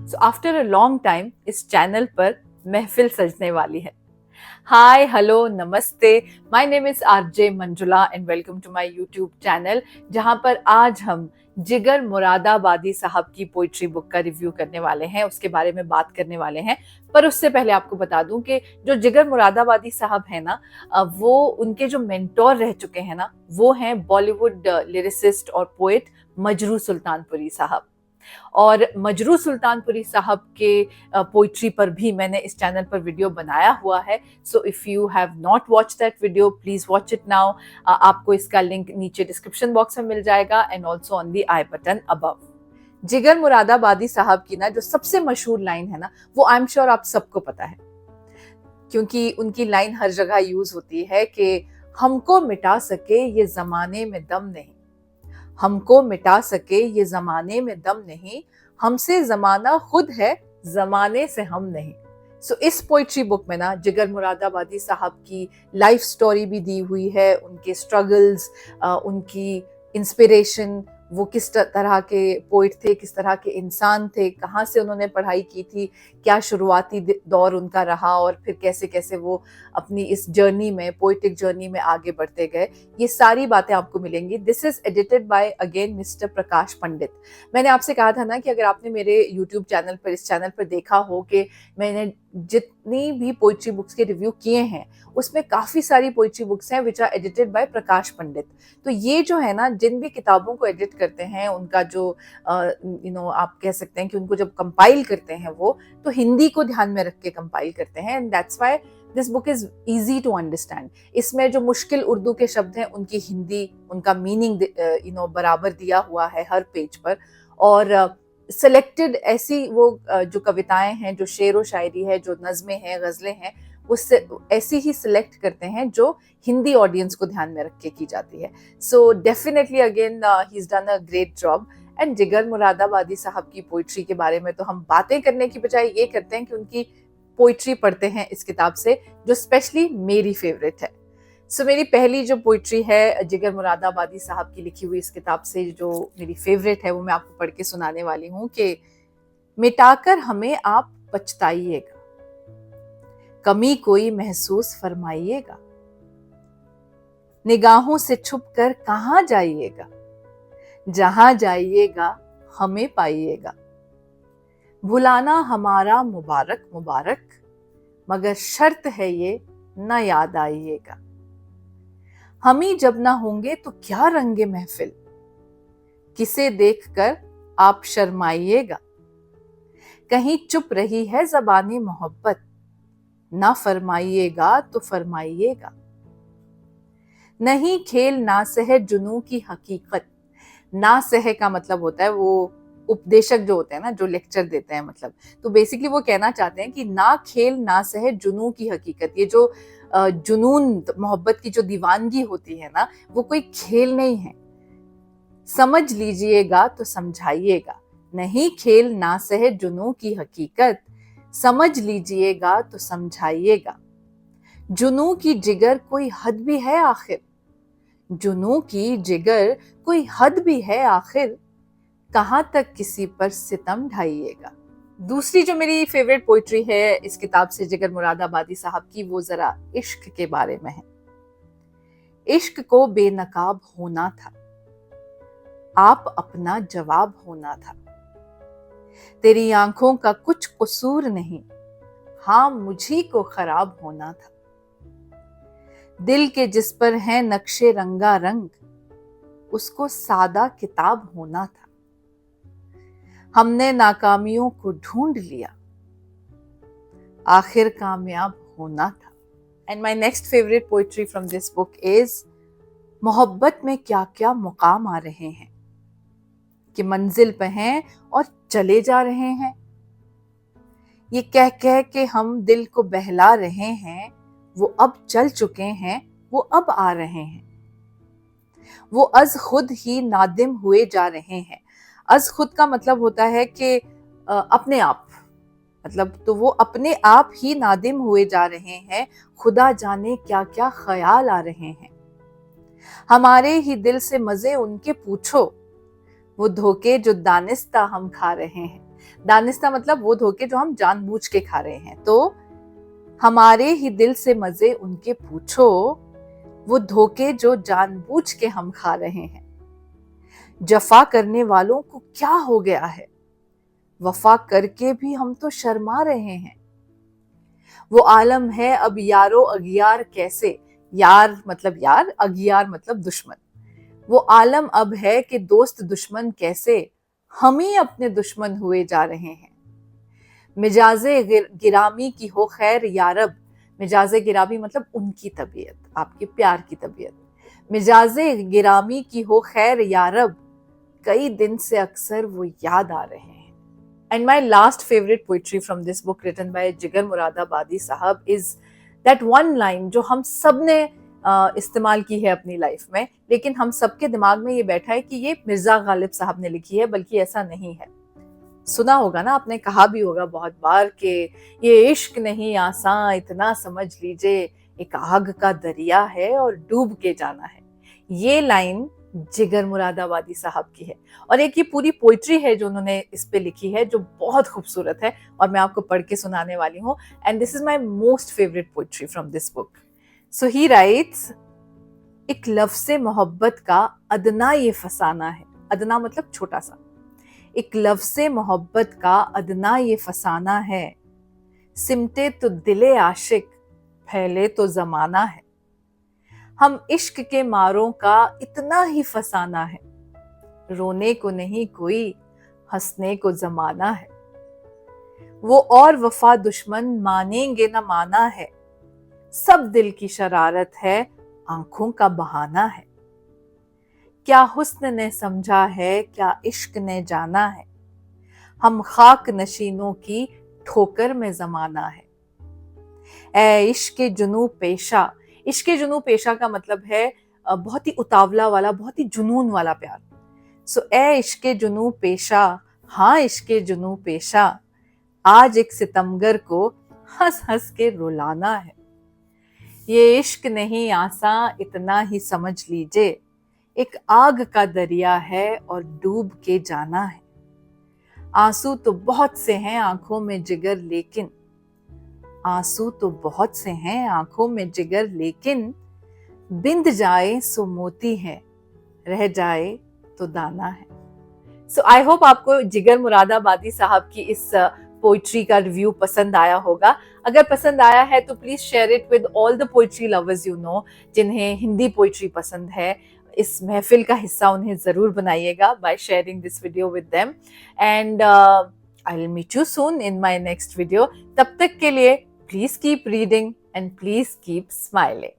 So after a long time इस चैनल पर महफिल सजने वाली है। हाय, हेलो, नमस्ते। My name is RJ Manjula and welcome to my YouTube channel, जहां पर आज हम जिगर मुरादाबादी साहब की पोइट्री बुक का रिव्यू करने वाले हैं, उसके बारे में बात करने वाले हैं। पर उससे पहले आपको बता दूं कि जो जिगर मुरादाबादी साहब है ना, वो उनके जो मेंटोर रह चुके हैं ना, वो हैं बॉलीवुड लिरिसिस्ट और पोएट मजरू सुल्तानपुरी साहब। और मजरू सुल्तानपुरी साहब के पोइट्री पर भी मैंने इस चैनल पर वीडियो बनाया हुआ है। So if you have not watch that video, please watch it now. आपको इसका लिंक नीचे डिस्क्रिप्शन बॉक्स में मिल जाएगा and also on the I button above. जिगर मुरादाबादी साहब की ना जो सबसे मशहूर लाइन है ना, वो आई एम श्योर आप सबको पता है, क्योंकि उनकी लाइन हर जगह यूज होती है कि हमको मिटा सके ये जमाने में दम नहीं, हमको मिटा सके ये जमाने में दम नहीं, हमसे जमाना खुद है, जमाने से हम नहीं। सो इस पोइट्री बुक में ना जिगर मुरादाबादी साहब की लाइफ स्टोरी भी दी हुई है, उनके स्ट्रगल्स, उनकी इंस्पिरेशन, वो किस तरह के पोइट थे, किस तरह के इंसान थे, कहाँ से उन्होंने पढ़ाई की थी, क्या शुरुआती दौर उनका रहा और फिर कैसे कैसे वो अपनी इस जर्नी में, पोइटिक जर्नी में आगे बढ़ते गए, ये सारी बातें आपको मिलेंगी। This is edited by again mister Prakash Pandit. मैंने आपसे कहा था ना कि अगर आपने मेरे यूट्यूब चैनल पर, इस चैनल पर देखा हो कि मैंने जितनी भी पोइट्री बुक्स के रिव्यू किए हैं, उसमें काफी सारी पोइट्री बुक्स हैं विच आर एडिटेड बाय प्रकाश पंडित। तो ये जो है ना, जिन भी किताबों को एडिट करते हैं, उनका जो आप कह सकते हैं कि उनको जब कंपाइल करते हैं वो तो हिंदी को ध्यान में रख के कंपाइल करते हैं, and that's why this book is easy to understand. इसमें जो मुश्किल उर्दू के शब्द हैं, उनकी हिंदी, उनका मीनिंग बराबर दिया हुआ है हर पेज पर। और सिलेक्टेड ऐसी वो जो कविताएं हैं, जो शेर व शायरी है, जो नज़में हैं, गज़लें हैं, उससे ऐसी ही सिलेक्ट करते हैं जो हिंदी ऑडियंस को ध्यान में रख के की जाती है। So definitely again he is done a great job. And जिगर मुरादाबादी साहब की पोइट्री के बारे में तो हम बातें करने की बजाय ये करते हैं कि उनकी पोइट्री पढ़ते हैं इस किताब से, जो स्पेशली मेरी फेवरेट है। सो मेरी पहली जो पोइट्री है जिगर मुरादाबादी साहब की लिखी हुई इस किताब से, जो मेरी फेवरेट है, वो मैं आपको पढ़ के सुनाने वाली हूँ कि मिटाकर हमें आप पछताइएगा, कमी कोई महसूस फरमाइएगा, निगाहों से छुपकर कहाँ जाइएगा, जहां जाइएगा हमें पाइएगा, भुलाना हमारा मुबारक मुबारक, मगर शर्त है ये न याद आइएगा, हम ही जब ना होंगे तो क्या रंगे महफिल, किसे देखकर आप शर्माइएगा, कहीं चुप रही है ज़बानी मोहब्बत, ना फरमाइएगा तो फरमाइएगा, नहीं खेल ना सह जुनू की हकीकत। ना सह का मतलब होता है वो उपदेशक जो होते हैं ना, जो लेक्चर देते हैं, मतलब तो बेसिकली वो कहना चाहते हैं कि ना खेल ना सह जुनू की हकीकत। ये जो जुनून, मोहब्बत की जो दीवानगी होती है ना, वो कोई खेल नहीं है। समझ लीजिएगा तो समझाइएगा, नहीं खेल ना सह जुनू की हकीकत, समझ लीजिएगा तो समझाइएगा, जुनू की जिगर कोई हद भी है आखिर, जुनू की जिगर कोई हद भी है आखिर, कहां तक किसी पर सितम ढाइएगा। दूसरी जो मेरी फेवरेट पोइट्री है इस किताब से जिगर मुरादाबादी साहब की, वो जरा इश्क के बारे में है। इश्क को बेनकाब होना था, आप अपना जवाब होना था, तेरी आंखों का कुछ कसूर नहीं, हाँ मुझी को खराब होना था, दिल के जिस पर है नक्शे रंगा रंग, उसको सादा किताब होना था, हमने नाकामियों को ढूंढ लिया, आखिर कामयाब होना था। And my next favourite poetry from this book is मोहब्बत में क्या क्या मुकाम आ रहे हैं, कि मंजिल पे हैं और चले जा रहे हैं, ये कह कह के हम दिल को बहला रहे हैं, वो अब चल चुके हैं, वो अब आ रहे हैं, वो अज खुद ही नादिम हुए जा रहे हैं। अज खुद का मतलब होता है कि अपने आप, मतलब तो वो अपने आप ही नादिम हुए जा रहे हैं, खुदा जाने क्या क्या ख्याल आ रहे हैं, हमारे ही दिल से मजे उनके पूछो, वो धोखे जो दानिस्ता हम खा रहे हैं। दानिस्ता मतलब वो धोखे जो हम जानबूझ के खा रहे हैं। तो हमारे ही दिल से मजे उनके पूछो, वो धोखे जो जानबूझ के हम खा रहे हैं। जफा करने वालों को क्या हो गया है, वफा करके भी हम तो शर्मा रहे हैं। वो आलम है अब यारो अगियार कैसे, यार मतलब यार, अगियार मतलब दुश्मन। वो आलम अब है कि दोस्त दुश्मन कैसे, हम ही अपने दुश्मन हुए जा रहे हैं। मिजाजे गिरामी की हो खैर यारब, मिजाजे गिरामी मतलब उनकी तबीयत, आपके प्यार की तबीयत। मिजाजे गिरामी की हो खैर यारब, कई दिन से अक्सर वो याद आ रहे हैं। And my last favorite poetry from this book written by जिगर मुरादाबादी साहब is that one line जो हम सब ने इस्तेमाल की है अपनी लाइफ में, लेकिन हम सबके दिमाग में ये बैठा है कि ये मिर्जा गालिब साहब ने लिखी है, बल्कि ऐसा नहीं है। सुना होगा ना आपने, कहा भी होगा बहुत बार कि ये इश्क नहीं आसान, इतना समझ लीजिए एक आग का दरिया है और डूब के जाना है। ये लाइन जिगर मुरादाबादी साहब की है, और एक ये पूरी पोइट्री है जो उन्होंने इस पे लिखी है, जो बहुत खूबसूरत है और मैं आपको पढ़ के सुनाने वाली हूँ। And this is my most favourite poetry from this book. So he rights, एक लफ्ज़ से मोहब्बत का अदना ये फसाना है, अदना मतलब छोटा सा। एक लफ्ज़ से मोहब्बत का अदना ये फसाना है, सिमटे तो दिले आशिक, फैले तो जमाना है। हम इश्क के मारों का इतना ही फसाना है, रोने को नहीं कोई, हंसने को जमाना है। वो और वफा दुश्मन मानेंगे न माना है, सब दिल की शरारत है, आंखों का बहाना है। क्या हुस्न ने समझा है, क्या इश्क ने जाना है, हम खाक नशीनों की ठोकर में जमाना है। ए इश्क जुनू पेशा, इश्क जुनू पेशा का मतलब है बहुत ही उतावला वाला, बहुत ही जुनून वाला प्यार। सो ए इश्क जुनू पेशा, हाँ इश्क जुनू पेशा, आज एक सितमगर को हंस हंस के रुलाना है। ये इश्क नहीं आसान, इतना ही समझ लीजिए, एक आग का दरिया है और डूब के जाना है। आंसू तो बहुत से हैं आंखों में जिगर, लेकिन आंसू तो बहुत से हैं आंखों में जिगर, लेकिन बिंद जाए सो मोती है, रह जाए तो दाना है। सो आई होप आपको जिगर मुरादाबादी साहब की इस पोइट्री का रिव्यू पसंद आया होगा। अगर पसंद आया है तो please share it with all the poetry lovers you know, जिन्हें हिंदी पोइट्री पसंद है। इस महफिल का हिस्सा उन्हें जरूर बनाइएगा by sharing this video with them. And I will meet you soon in my next video. तब तक के लिए please keep reading and please keep smiling.